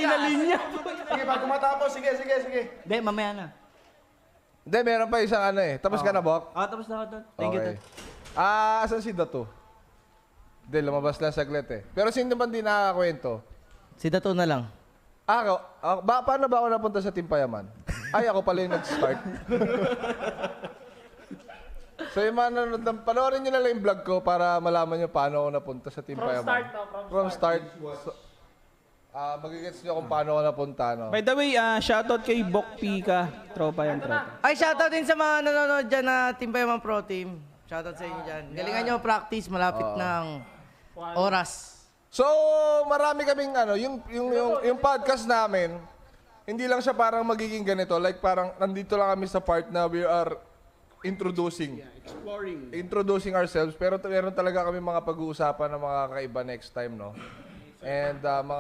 na linya. Sige, bago matapos. Sige. Hindi, mamaya na. Hindi, meron pa isang ano eh. Tapos ka na, Bok? Tapos na ako, Tol. Thank you, Tol. Asan si Dato? Hindi, lumabas lang saglit eh. Pero sino ba hindi nakakakwento? Si Dato na lang. Paano ba ako napunta sa Team Payaman? Ay, ako pala yung nag-start. So yung mga nanonood, panoorin nyo na lang yung vlog ko para malaman nyo paano ako napunta sa Team Payaman. From start. Magigets nyo kung paano ako napunta, no? By the way, shoutout kay Bok Pika. Tropa yan, tropa. Ay, shoutout din sa mga nanonood dyan na Team Payaman Pro Team. Shoutout sa inyo dyan. Galingan nyo practice, malapit ng oras. So, marami kaming yung podcast namin, hindi lang siya parang magiging ganito. Like parang nandito lang kami sa part na we are introducing ourselves. Pero meron talaga kami mga pag-uusapan na mga kakaiba next time, no? And mga